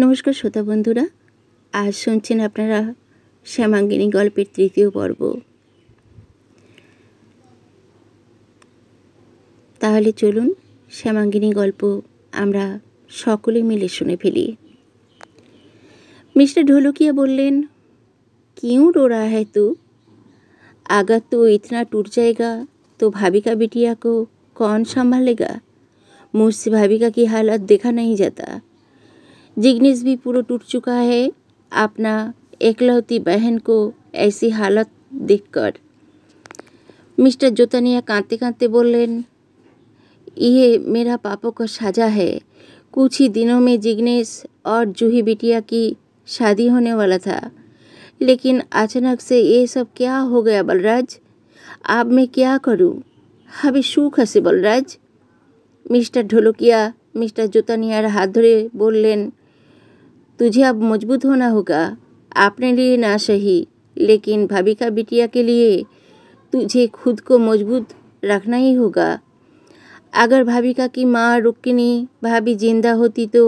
নমস্কার শ্রোতা বন্ধুরা, আজ শুনছেন আপনারা শ্যামাঙ্গিনী গল্পের তৃতীয় পর্ব। তাহলে চলুন শ্যামাঙ্গিনী গল্প আমরা সকলে মিলে শুনে ফেলি। मिस्टर ढोलकिया बोलें, क्यों रो रहा है तू? अगर तू इतना टूट जाएगा तो भाभी का बिटिया को कौन संभालेगा? मुझसे भाभी का की हालत देखा नहीं जाता। जिग्नेश भी पूरा टूट चुका है अपना एकलौती बहन को ऐसी हालत देखकर। मिस्टर जोतानिया कांते कांते बोलें, ये मेरा पापों का सजा है। कुछ ही दिनों में जिग्नेश और जूही बिटिया की शादी होने वाला था, लेकिन अचानक से ये सब क्या हो गया बलराज? अब मैं क्या करूं? अभी सुख है बलराज। मिस्टर ढोलकिया मिस्टर जोतानियार हाथ धरे बोलें, तुझे अब मजबूत होना होगा, अपने लिए ना सही लेकिन भाभी का बिटिया के लिए तुझे खुद को मजबूत रखना ही होगा। अगर भाभी का की माँ रुक्मिणी भाभी जिंदा होती तो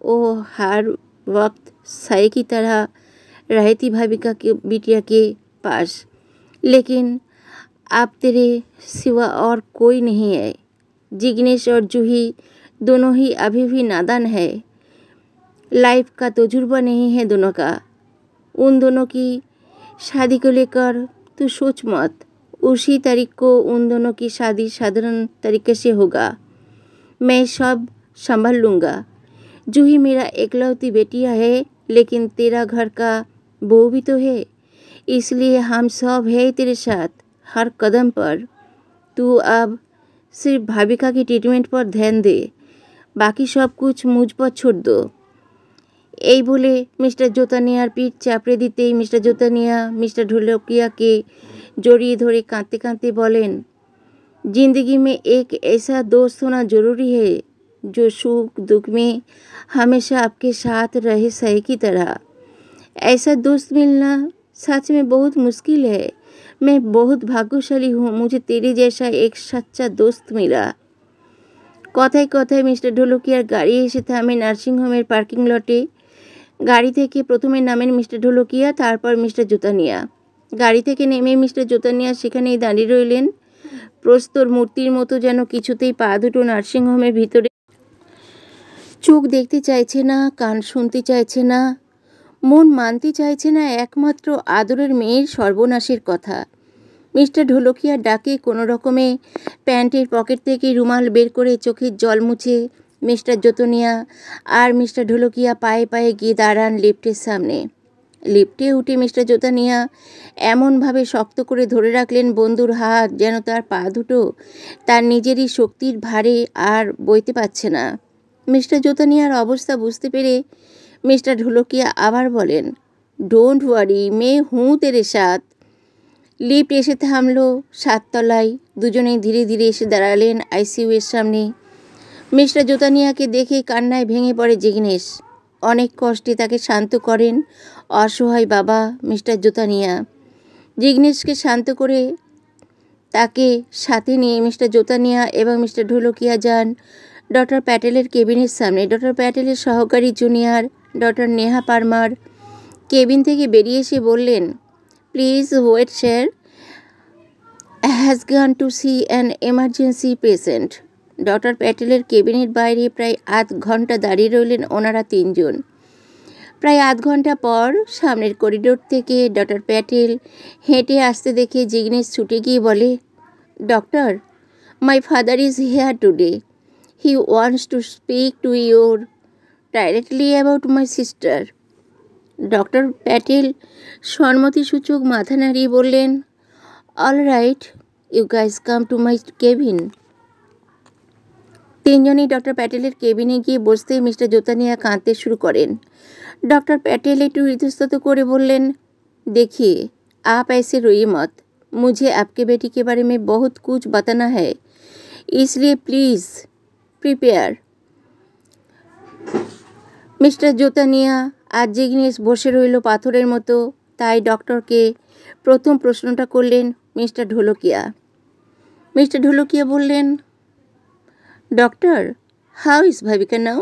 वो हर वक्त साई की तरह रहती भाभी का बिटिया के पास, लेकिन अब तेरे सिवा और कोई नहीं है। जिग्नेश और जूही दोनों ही अभी भी नादान है, लाइफ का तजुर्बा नहीं है दोनों का। उन दोनों की शादी को लेकर तू सोच मत। उसी तारीख को उन दोनों की शादी साधारण तरीके से होगा। मैं सब संभाल लूँगा। जूही मेरा एकलौती बेटिया है, लेकिन तेरा घर का बहू भी तो है, इसलिए हम सब है तेरे साथ हर कदम पर। तू अब सिर्फ भाविका की ट्रीटमेंट पर ध्यान दे, बाकी सब कुछ मुझ पर छोड़ दो। এই বলে মিস্টার জোতানিয়ার পিঠ চাপড়ে দিতেই মিস্টার জোতানিয়া মিস্টার ढोलकिया জড়িয়ে ধরে কাঁদতে কাঁদতে বলেন, जिंदगी में एक ऐसा दोस्त होना ज़रूरी है जो सुख दुख में हमेशा आपके साथ रहे सही की तरह। ऐसा दोस्त मिलना सच में बहुत मुश्किल है। मैं बहुत भाग्यशाली हूँ, मुझे तेरे जैसा एक सच्चा दोस्त मिला। কথায় কথায় মিস্টার ঢোলকিয়ার গাড়ি এসে থামে নার্সিংহোমের পার্কিং লটে। গাড়ি থেকে প্রথমে নামেন মিস্টার ঢোলকিয়া, তারপর মিস্টার জোতানিয়া। গাড়ি থেকে নেমে মিস্টার জোতানিয়া সেখানেই দাঁড়িয়ে রইলেন, প্রস্তর মূর্তির মতো, যেন কিছুতেই পা দুটো নার্সিংহোমের ভিতরে চোখ দেখতে চাইছে না, কান শুনতে চাইছে না, মন মানতে চাইছে না একমাত্র আদরের মেয়ের সর্বনাশের কথা। মিস্টার ঢোলকিয়ার ডাকে কোনো রকমে প্যান্টের পকেট থেকে রুমাল বের করে চোখের জল মুছে মিস্টার জোতানিয়া আর মিস্টার ঢোলকিয়া পায়ে পায়ে গিয়ে দাঁড়ান লিফটের সামনে। লিফটে উঠে মিস্টার জোতানিয়া এমনভাবে শক্ত করে ধরে রাখলেন বন্ধুর হাত, যেন তার পা দুটো তার নিজেরই শক্তির ভারে আর বইতে পারছে না। মিস্টার জোতানিয়ার অবস্থা বুঝতে পেরে মিস্টার ঢোলকিয়া আবার বলেন, ডোন্ট ওয়ারি, মে হুঁ তেরে সাথ। লিফট এসে থামলো 7 তলায়। দুজনেই ধীরে ধীরে এসে দাঁড়ালেন আইসিইউ এর সামনে। মিস্টার জোতানিয়াকে দেখে কান্নায় ভেঙে পড়ে জিগ্নেশ। অনেক কষ্টে তাকে শান্ত করেন অসহায় বাবা মিস্টার জোতানিয়া। জিগ্নেশকে শান্ত করে তাকে সাথে নিয়ে মিস্টার জোতানিয়া এবং মিস্টার ঢোলকিয়া যান ডক্টর প্যাটেলের কেবিনের সামনে। ডক্টর প্যাটেলের সহকারী junior doctor Neha Parmar cabin থেকে বেরিয়ে এসে বললেন, please wait sir, has gone to see an emergency patient. Doctor প্যাটেলের কেবিনের বাইরে প্রায় আধ ঘন্টা দাঁড়িয়ে রইলেন ওনারা তিনজন। প্রায় আধ ঘন্টা পর সামনের করিডোর থেকে ডক্টর প্যাটেল হেঁটে আসতে দেখে জিগ্নেশ ছুটে গিয়ে বলে, doctor, my father is here today. He wants to speak to your directly about my sister. Doctor Patel সম্মতিসূচক মাথা নাড়িয়ে বললেন, all right, you guys come to my cabin. তিনজনই ডক্টর প্যাটেলের কেবিনে গিয়ে বসতে মিস্টার জোতানিয়া কাঁদতে শুরু করেন। डॉक्टर पटेल একটু ইতস্তত করে বললেন, देखिए आप ऐसे रोइए मत, मुझे आपके बेटी के बारे में बहुत कुछ बताना है, इसलिए प्लीज़ प्रिपेयर। মিস্টার জোতানিয়া আর জিগ্নেশ বসে রইল পাথরের মতো, তাই ডক্টরকে প্রথম প্রশ্নটা করলেন মিস্টার ঢোলকিয়া। মিস্টার ঢোলকিয়া বললেন, doctor, how is Bhavika now?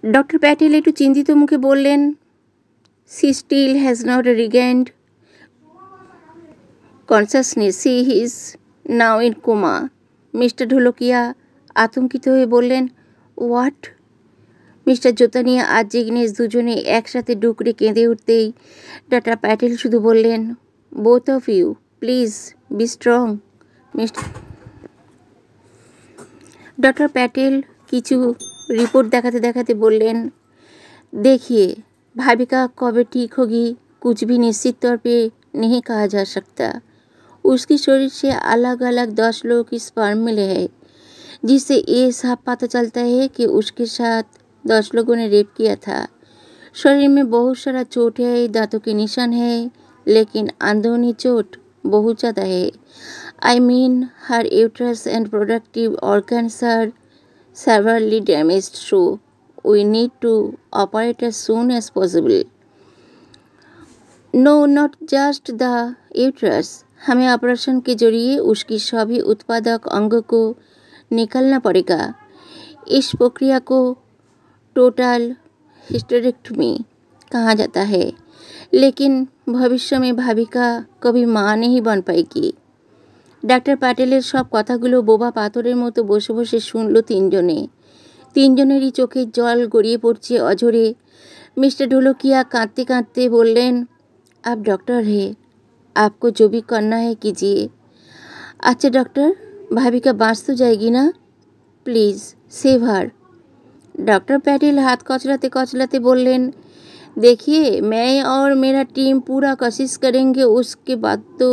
Doctor Patel একটু চিন্তিত মুখে বললেন, she still has not regained consciousness. She is now in coma. Mister Dholakia আতঙ্কিত হয়ে বললেন, হোয়াট? মিস্টার জোতানিয়া আর জিগনেশ দুজনে একসাথে ডুকরে কেঁদে উঠতেই ডক্টর প্যাটেল শুধু বললেন, both of you please be strong. Doctor Patel किछु रिपोर्ट देखाते देखाते बोलें, देखिए भाविका कब ठीक होगी कुछ भी निश्चित तौर पे नहीं कहा जा सकता। उसकी शरीर से अलग अलग 10 लोगों की स्पर्म मिले हैं, जिससे ये साफ पता चलता है कि उसके साथ 10 लोगों ने रेप किया था। शरीर में बहुत सारा चोट है, दांतों के निशान है, लेकिन अंदरूनी चोट बहुत ज़्यादा है। I mean, her uterus and reproductive organs are severely damaged, so we need to operate as soon as possible. No, not just the uterus. हमें ऑपरेशन के जरिए उसकी सभी उत्पादक अंगों को निकालना पड़ेगा। इस प्रक्रिया को टोटल हिस्टेरेक्टमी कहा जाता है, लेकिन भविष्य में भाविका कभी माँ नहीं बन पाएगी। ডাক্তার প্যাটেলের সব কথাগুলো বোবা পাথরের মতো বসে বসে শুনল তিনজনেরই চোখের জল গড়িয়ে পড়ছে অঝরে। মিস্টার ঢোলকিয়া কাঁদতে কাঁদতে বললেন, आप डॉक्टर है, आपको जो भी करना है कीजिए। अच्छा डॉक्टर, भाविका बाँच तो जाएगी ना? Please save her. Doctor Patel हाथ कचलाते कचलाते बोलें, देखिए मैं और मेरा टीम पूरा कोशिश करेंगे, उसके बाद तो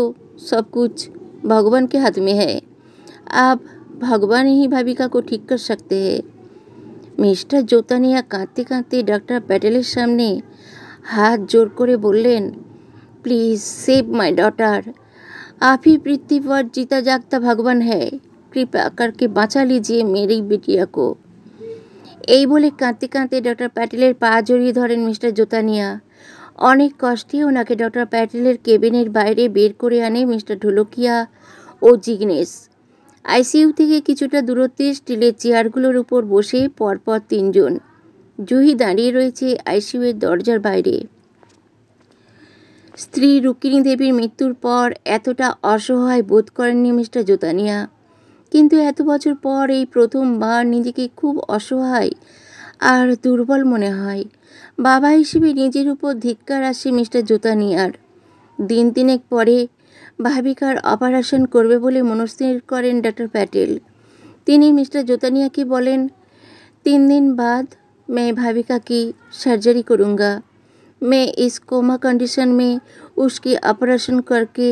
सब कुछ भगवान के हाथ में है। आप भगवान ही भाविका को ठीक कर सकते हैं। मिस्टर जोतानिया काँदते काँदते डॉक्टर पैटेलेर सामने हाथ जोड़ करे बोलें, प्लीज़ सेव माई डॉटर। आप ही पृथ्वी पर जीता जागता भगवान है, कृपा करके बचा लीजिए मेरी बिटिया को। এই বলে কাঁদতে কাঁদতে ডক্টর প্যাটেলের পা জড়িয়ে ধরেন মিস্টার জোতানিয়া। অনেক কষ্টে ওনাকে ডক্টর প্যাটেলের কেবিনের বাইরে বের করে আনে মিস্টার ঢোলকিয়া ও জিগনেশ। আইসিইউ থেকে কিছুটা দূরত্বে স্টিলের চেয়ারগুলোর উপর বসে পরপর তিনজন। জুহি দাঁড়িয়ে রয়েছে আইসিইউ এর দরজার বাইরে। স্ত্রী রুক্মিণী দেবীর মৃত্যুর পর এতটা অসহায় বোধ করেননি মিস্টার জোতানিয়া, কিন্তু এত বছর পর এই প্রথমবার নিজেকে খুব অসহায় আর দুর্বল মনে হয়। বাবা হিসেবে নিজের উপর ধিক্কার আসে মিস্টার জোতানিয়ার। দিন তিনেক পরে ভাবিকার অপারেশন করবে বলে মনস্থির করেন डॉक्टर पैटेल। তিনি मिस्टर जोतानिया की बोलें, 3 दिन बाद मैं भाविका की सर्जरी करूँगा। मैं इस कोमा कंडीशन में उसकी ऑपरेशन करके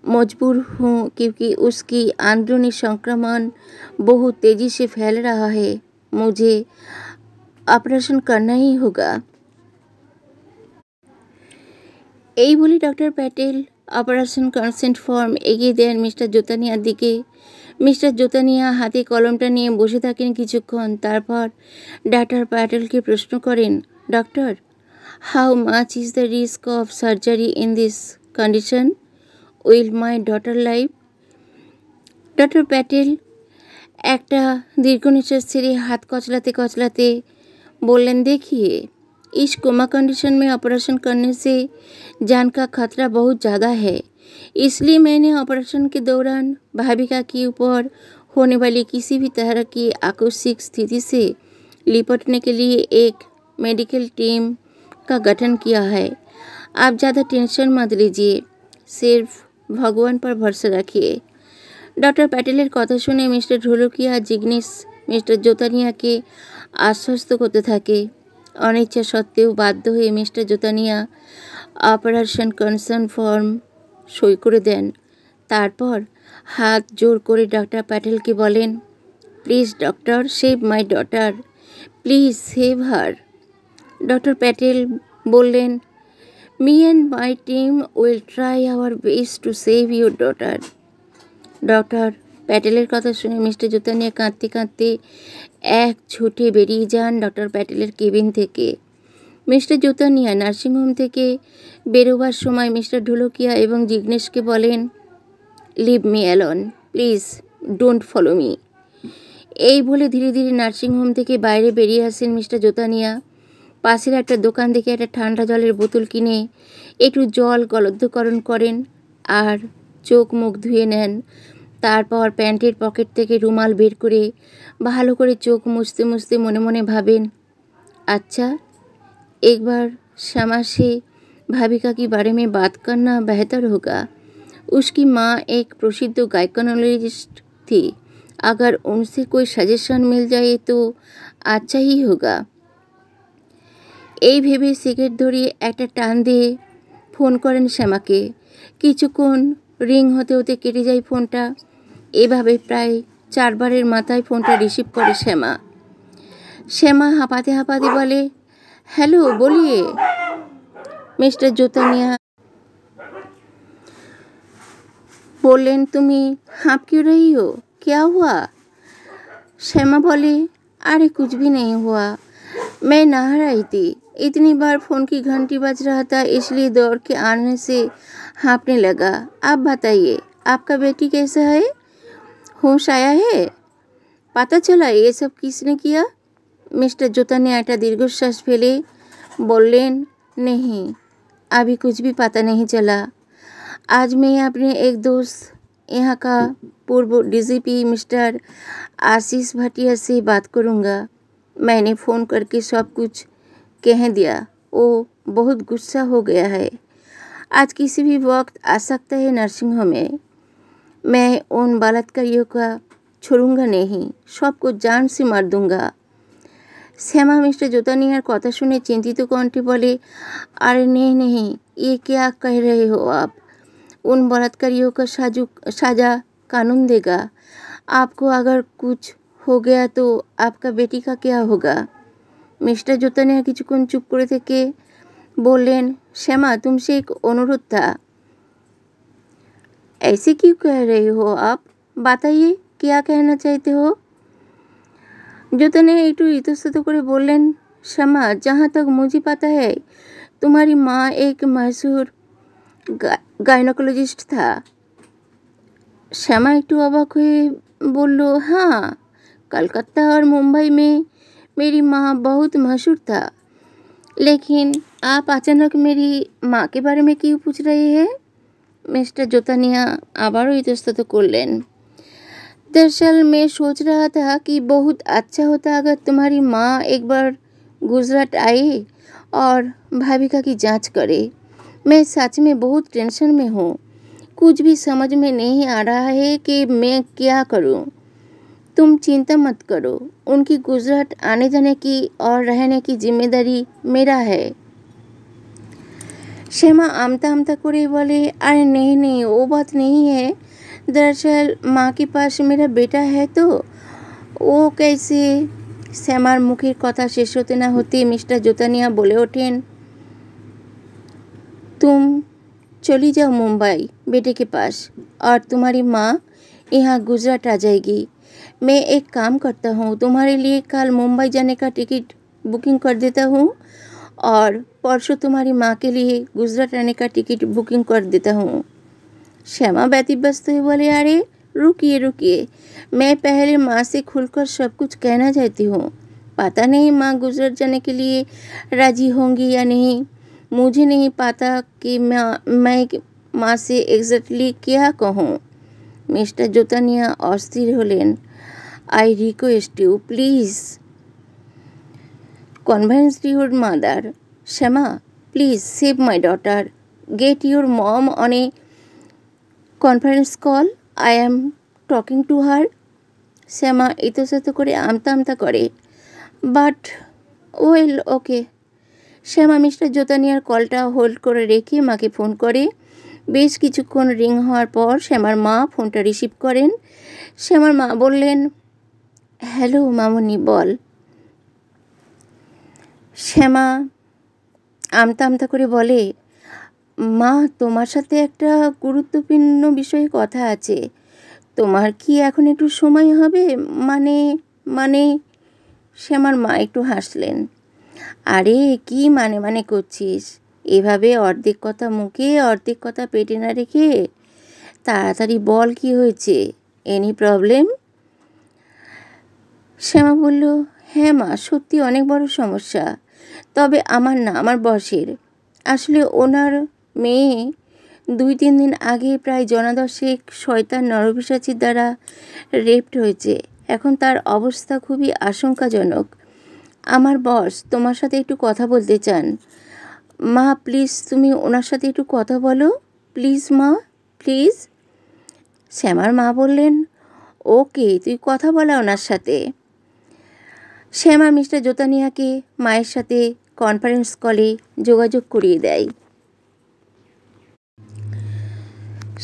मजबूर हूँ, क्योंकि उसकी अंदरूनी संक्रमण बहुत तेज़ी से फैल रहा है। मुझे ऑपरेशन करना ही होगा। এই বলে doctor Patel operation consent form এগিয়ে দেন মিস্টার জোতানিয়ার দিকে। মিস্টার জোতানিয়া হাতে কলমটা নিয়ে বসে থাকেন কিছুক্ষণ, তারপর ডক্টর প্যাটেলকে প্রশ্ন করেন, doctor, how much is the risk of surgery in this condition? Will my daughter live? Doctor Patel একটা দীর্ঘ নিঃশ্বাস ছেড়ে हाथ कचलाते कचलाते बोलें, देखिए इस कोमा कंडीशन में ऑपरेशन करने से जान का खतरा बहुत ज़्यादा है, इसलिए मैंने ऑपरेशन के दौरान भाविका के ऊपर होने वाली किसी भी तरह की आकस्मिक स्थिति से निपटने के लिए एक मेडिकल टीम का गठन किया है। आप ज़्यादा टेंशन मत लीजिए, सिर्फ भगवान पर भरोसा रखिए। डॉक्टर पैटेलेर कथा शुने मिस्टर ঢোলকিয়া जिग्नेश मिस्टर जोतानियाके आश्वस्त करते থাকে। অনিচ্ছা সত্ত্বেও বাধ্য হয়ে মিস্টার জোতানিয়া অপারেশন কনসার্ন ফর্ম সই করে দেন। তারপর হাত জোর করে ডক্টর প্যাটেলকে বলেন, please doctor, save my daughter, please save her. Doctor Patel বললেন, me and my team will try our best to save your daughter. Doctor প্যাটেলের কথা শুনে মিস্টার জোতানিয়া কাঁদতে কাঁদতে এক ছুটে বেরিয়ে যান ডক্টর প্যাটেলের কেবিন থেকে। মিস্টার জোতানিয়া নার্সিংহোম থেকে বেরোবার সময় মিস্টার ঢোলকিয়া এবং জিগ্নেশকে বলেন, leave me alone, please don't follow me. এই বলে ধীরে ধীরে নার্সিংহোম থেকে বাইরে বেরিয়ে আসেন মিস্টার জোতানিয়া। পাশের একটা দোকান থেকে একটা ঠান্ডা জলের বোতল কিনে একটু জল গলদ্ধকরণ করেন আর চোখ মুখ ধুয়ে নেন। তারপর প্যান্টের পকেট থেকে রুমাল বের করে ভালো করে চোখ মুছতে মুছতে মনে মনে ভাবেন, अच्छा एक बार क्षमा से भाविका के बारे में बात करना बेहतर होगा। उसकी माँ एक प्रसिद्ध गायकोनोलॉजिस्ट थी। अगर उनसे कोई सजेशन मिल जाए तो अच्छा ही होगा। এই ভেবে সিগারেট ধরিয়ে একটা টান দিয়ে ফোন করেন শ্যামাকে। কিছুক্ষণ রিং হতে হতে কেটে যায় ফোনটা। এভাবে প্রায় 4 বারের মাথায় ফোনটা রিসিভ করে শ্যামা। শ্যামা হাঁপাতে হাঁপাতে বলে, हेलो बोलिए। मिस्टर जोतानिया बोलें, तुम्हें हाँप क्यों रही हो, क्या हुआ? श्यामा बोले, अरे कुछ भी नहीं हुआ, मैं नहा रही थी, इतनी बार फ़ोन की घंटी बज रहा था इसलिए दौड़ के आने से हाँपने लगा। आप बताइए आपका बेटी कैसा है, होश आया है, पता चला ये सब किसने किया? मिस्टर जोतानिया একটা দীর্ঘশ্বাস ফেলে बोलें, नहीं अभी कुछ भी पता नहीं चला। आज मैं अपने एक दोस्त यहाँ का पूर्व डीजीपी मिस्टर आशीष भाटिया से बात करूँगा। मैंने फ़ोन करके सब कुछ कह दिया, वो बहुत गुस्सा हो गया है। आज किसी भी वक्त आ सकता है नर्सिंग होम में। मैं उन बलात्कारियों का छोड़ूंगा नहीं, सबको जान से मार दूंगा। श्यामा मिस्टर जोतानियार कथा सुने चिंतित कंठे बोले, अरे नहीं नहीं, ये क्या कह रहे हो आप? उन बलात्कारियों का सजा कानून देगा। आपको अगर कुछ हो गया तो आपका बेटी का क्या होगा? मिस्टर जोतानिया কিছুক্ষণ চুপ করে থেকে বললেন, শ্যামা तुमसे एक अनुरोध था। ऐसे क्यों कह रहे हो आप? बताइए क्या कहना चाहते हो? जोतानिया একটু इतस्तत করে বললেন, শ্যামা जहाँ तक मुझे पता है तुम्हारी माँ एक मशहूर गायनोकोलॉजिस्ट था। श्यामा একটু অবাক হয়ে বলল, हाँ कलकत्ता और मुंबई में मेरी माँ बहुत मशहूर था, लेकिन आप अचानक मेरी माँ के बारे में क्यों पूछ रहे हैं? मिस्टर जोतानिया आबारो इतस्तत করলেন, दरअसल मैं सोच रहा था कि बहुत अच्छा होता अगर तुम्हारी माँ एक बार गुजरात आई और भाविका की जांच करे। मैं सच में बहुत टेंशन में हूँ, कुछ भी समझ में नहीं आ रहा है कि मैं क्या करूँ। तुम चिंता मत करो, उनकी गुजरात आने जाने की और रहने की जिम्मेदारी मेरा है। श्यामा आमता आमता करे बोले, अरे नहीं नहीं वो बात नहीं है, दरअसल माँ के पास मेरा बेटा है तो वो कैसे। श्यामार मुखेर कथा शेष होते ना होते मिस्टर जोतानिया बोले उठेन, तुम चली जाओ मुंबई बेटे के पास और तुम्हारी माँ यहाँ गुजरात आ जाएगी। मैं एक काम करता हूँ, तुम्हारे लिए कल मुंबई जाने का टिकट बुकिंग कर देता हूँ और परसों तुम्हारी माँ के लिए गुजरात आने का टिकट बुकिंग कर देता हूँ। श्यामा व्यतिव्यस्त हुए बोले, अरे रुकिए रुकिए, मैं पहले माँ से खुलकर सब कुछ कहना चाहती हूँ। पता नहीं माँ गुजरात जाने के लिए राजी होंगी या नहीं, मुझे नहीं पता कि मैं माँ से एग्जैक्टली क्या कहूँ। मिस्टर जोतानिया अस्थिर हलेन, I request you please convince your mother. Shyama please save my daughter, get your mom on a conference call, I am talking to her. Shyama इतस्तत करे आमता आमता करे, but well okay. Shyama mister জোতানিয়ার কলটা হোল্ড করে রেখে মাকে ফোন করে। বেশ কিছুক্ষণ রিং হওয়ার পর শ্যামার মা ফোনটা রিসিভ করেন। শ্যামার মা বললেন, হ্যালো মামনি বল। শ্যামা আমতা আমতা করে বলে, মা তোমার সাথে একটা গুরুত্বপূর্ণ বিষয়ে কথা আছে, তোমার কি এখন একটু সময় হবে? মানে মানে শ্যামার মা একটু হাসলেন, আরে কি মানে মানে করছিস, এভাবে অর্ধেক কথা মুখে অর্ধেক কথা পেটে না রেখে তাড়াতাড়ি বল কি হয়েছে, এনি প্রবলেম? শ্যামা বলল, হ্যাঁ মা, সত্যি অনেক বড় সমস্যা। তবে আমার না, আমার বসের। আসলে ওনার মেয়ে 2-3 দিন আগে প্রায় জনাদশেক শয়তান নরপিশাচীর দ্বারা রেপড হয়েছে। এখন তার অবস্থা খুবই আশঙ্কাজনক। আমার বস তোমার সাথে একটু কথা বলতে চান। মা প্লিজ তুমি ওনার সাথে একটু কথা বলো, প্লিজ মা, প্লিজ। শ্যামার মা বললেন, ওকে, তুই কথা বলা ওনার সাথে। শ্যামা মিস্টার জোতানিয়াকে মায়ের সাথে কনফারেন্স কলে যোগাযোগ করিয়ে দেয়।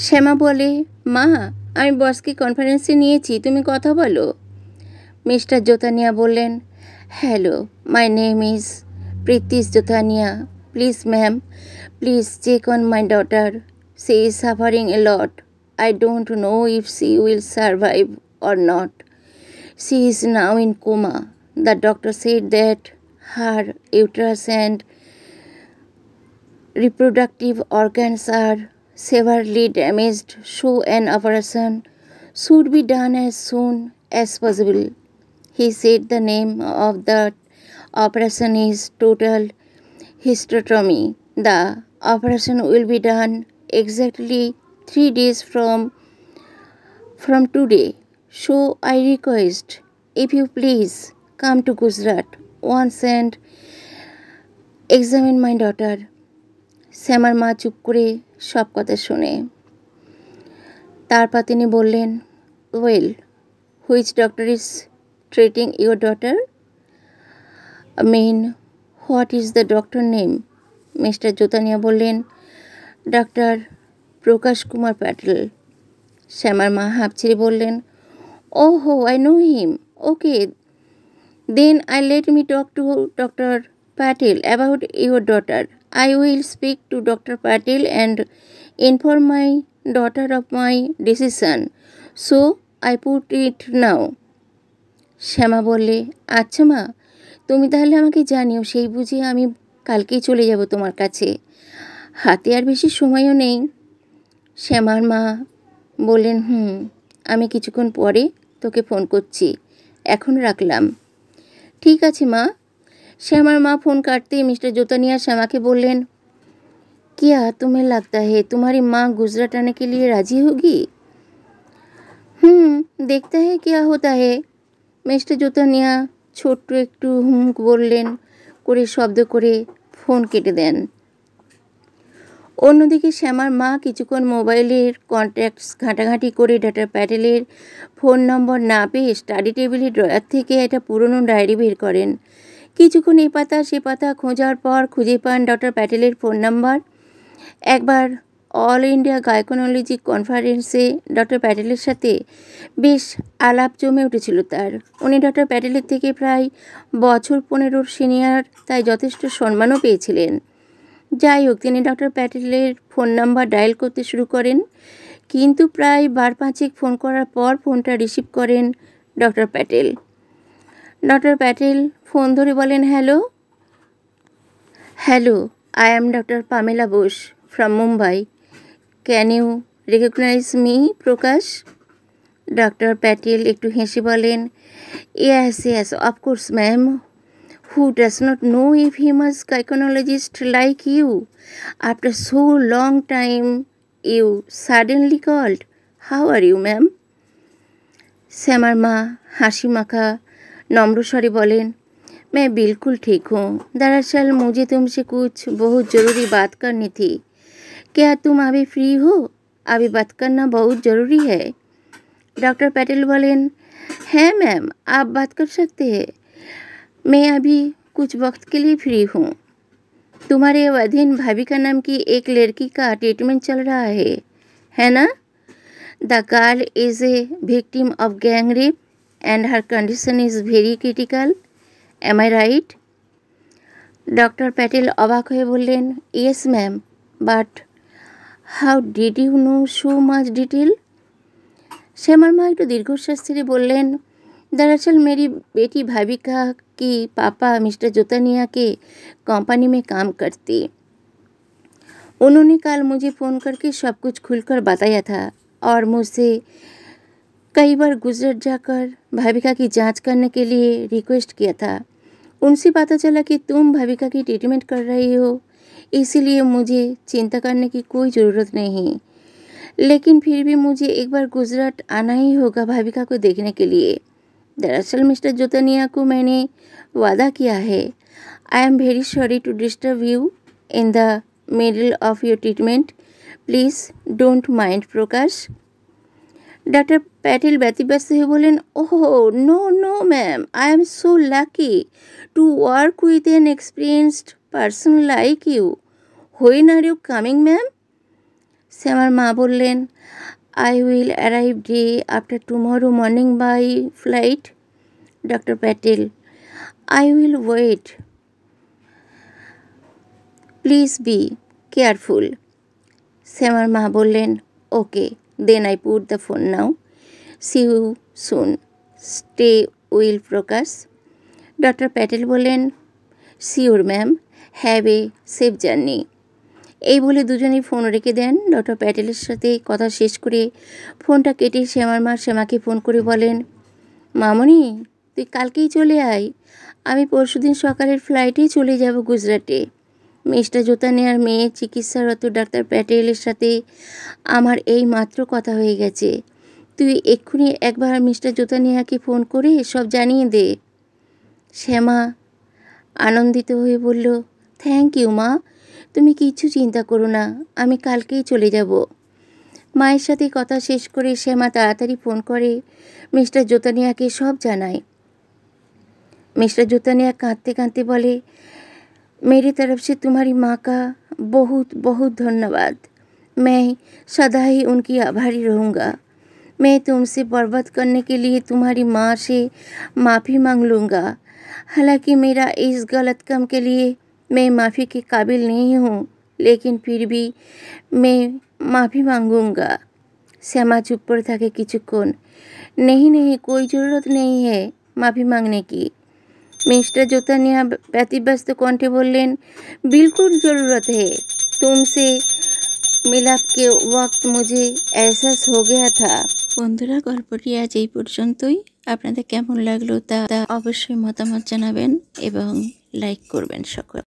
শ্যামা বলে, মা, আমি বসকে কনফারেন্সে নিয়েছি, তুমি কথা বলো। মিস্টার জোতানিয়া বললেন, hello, my name is Pritish Jotania. Please ma'am, please check on my daughter. She is suffering a lot. I don't know if she will survive or not. She is now in coma. The doctor said that her uterus and reproductive organs are severely damaged, so an operation should be done as soon as possible. He said the name of the operation is total hysterectomy. The operation will be done exactly 3 days from today. So I request, if you please, come to Gujarat once and examine my daughter. শ্যামার মা চুপ করে সব কথা শোনে। তারপর তিনি বললেন, well, which doctor is treating your daughter? What is the doctor name? Mister Jotania বললেন, ডক্টর প্রকাশ কুমার প্যাটেল। শ্যামার মা হাঁপ ছেড়ে বললেন, ওহো, I know him. Okay, then I let me talk to doctor Patel about your daughter. I will speak to Dr. Patel and inform my daughter of my decision. So I put it now. শ্যামা বললে, আচ্ছা মা, তুমি তাহলে আমাকে জানিও, সেই বুঝে আমি কালকেই চলে যাব তোমার কাছে। হাতে আর বেশি সময়ও নেই। শ্যামার মা বললেন, আমি কিছুক্ষণ পরে তোকে ফোন করছি, এখন রাখলাম। ঠিক আছে মা। श्यामार माँ फ़ोन काटते ही मिस्टर जोतानिया श्यामा के बोलें, क्या तुम्हें लगता है तुम्हारी माँ गुजरात आने के लिए राजी होगी? देखता है क्या होता है। मिस्टर जोतानिया छोट्ट एकटू हुमुक बोलें करे शब्द करे फोन केटे दें। অন্যদিকে শ্যামার মা কিছুক্ষণ মোবাইলের কন্ট্যাক্টস ঘাঁটাঘাঁটি করে ডক্টর প্যাটেলের ফোন নম্বর না পেয়ে স্টাডি টেবিলের ড্রয়ার থেকে একটা পুরনো ডায়েরি বের করেন। কিছুক্ষণ এ পাতা সে পাতা খোঁজার পর খুঁজে পান ডক্টর প্যাটেলের ফোন নাম্বার। একবার অল ইন্ডিয়া গাইনোকোলজি কনফারেন্সে ডক্টর প্যাটেলের সাথে বেশ আলাপ জমে উঠেছিল তার। উনি ডক্টর প্যাটেলের থেকে প্রায় বছর 15 সিনিয়র, তাই যথেষ্ট সম্মানও পেয়েছিলেন। যাই হোক, তিনি ডক্টর প্যাটেলের ফোন নাম্বার ডায়াল করতে শুরু করেন, কিন্তু প্রায় 5 ফোন করার পর ফোনটা রিসিভ করেন doctor Patel. Doctor Patel phone ধরে বলেন, hello, I am doctor Pamela Bose from Mumbai. Can you recognise me Prakash? Doctor Patel একটু হেসে বলেন, yes of course ma'am. Who does not know if he was gynecologist like you? After so long time, you suddenly called. How are you, ma'am? श्यामार माँ हासी माखा नम्र स्वरे बोलें, मैं बिल्कुल ठीक हूँ। दरअसल मुझे तुमसे कुछ बहुत ज़रूरी बात करनी थी। क्या तुम अभी फ्री हो? अभी बात करना बहुत ज़रूरी है। डॉक्टर पटेल बोलें, हैं मैम, आप बात कर सकते हैं। मैं अभी कुछ वक्त के लिए फ्री हूँ। तुम्हारे अधीन भाभी का नाम की एक लड़की का ट्रीटमेंट चल रहा है ना? The girl is a victim of gang rape and her condition is very critical. Am I right? Doctor Patel अबाक हुए बोलें, yes ma'am, but how did you know so much detail? श्यामार माँ एक दीर्घश्वास ছেড়ে बोलें, दरअसल मेरी बेटी भाविका की पापा मिस्टर जोतानिया के कंपनी में काम करती। उन्होंने कल मुझे फ़ोन करके सब कुछ खुलकर बताया था और मुझसे कई बार गुजरात जाकर भाविका की जांच करने के लिए रिक्वेस्ट किया था। उनसे पता चला कि तुम भाविका की ट्रीटमेंट कर रही हो, इसीलिए मुझे चिंता करने की कोई ज़रूरत नहीं। लेकिन फिर भी मुझे एक बार गुजरात आना ही होगा भाविका को देखने के लिए। दरअसल मिस्टर जोतनिया को मैंने वादा किया है। I am very sorry to disturb you in the middle of your treatment. Please don't mind Prakash. Doctor Patel ব্যতিব্যস্ত হয়ে বললেন, ওহো no no ma'am, I am so lucky to work with an experienced person like you. When are you coming ma'am? শ্যামার মা বললেন, I will arrive day after tomorrow morning by flight. Doctor Patel, I will wait, please be careful. শ্যামার মা বললেন, ওকে then I put the phone now, see you soon, stay well Prakash. Doctor Patel বললেন, sure ma'am, have a safe journey. এই বলে দুজনেই phone রেখে দেন। Doctor প্যাটেলের সাথে কথা শেষ করে ফোনটা কেটে শ্যামার মা শ্যামাকে ফোন করে বলেন, মামনি তুই কালকেই চলে আয়, আমি পরশুদিন সকালের ফ্লাইটেই চলে যাব গুজরাটে। মিস্টার জোতানিয়ার মেয়ে চিকিৎসারত ডাক্তার প্যাটেলের সাথে আমার এই মাত্র কথা হয়ে গেছে। তুই এক্ষুনি একবার মিস্টার জোতানিয়াকে ফোন করে সব জানিয়ে দে। শ্যামা আনন্দিত হয়ে বলল, থ্যাংক ইউ মা, তুমি কিচ্ছু চিন্তা করো না, আমি কালকেই চলে যাব। মায়ের সাথে কথা শেষ করে শ্যামা তাড়াতাড়ি ফোন করে মিস্টার জোতানিয়াকে সব জানায়। मिस्टर जोतनिया कांदते कांदते बोले, मेरी तरफ से तुम्हारी माँ का बहुत बहुत धन्यवाद। मैं सदा ही उनकी आभारी रहूँगा। मैं तुमसे बर्बाद करने के लिए तुम्हारी माँ से माफ़ी मांग लूँगा। हालांकि मेरा इस गलत काम के लिए मैं माफ़ी के काबिल नहीं हूँ, लेकिन फिर भी मैं माफ़ी मांगूँगा। श्यामा चुप पर থাকে কিছুক্ষণ। नहीं नहीं, कोई ज़रूरत नहीं है माफ़ी मांगने की। मिस्टर जोतनिया व्यतिव्यस्त कंठे बोलें, बिल्कुल ज़रूरत है। तुमसे मिलाप के वक्त मुझे एहसास हो गया था। বন্ধুরা, গল্পটি আজ এই পর্যন্তই। আপনাদের কেমন লাগলো তা অবশ্যই মতামত জানাবেন এবং লাইক করবেন সকল।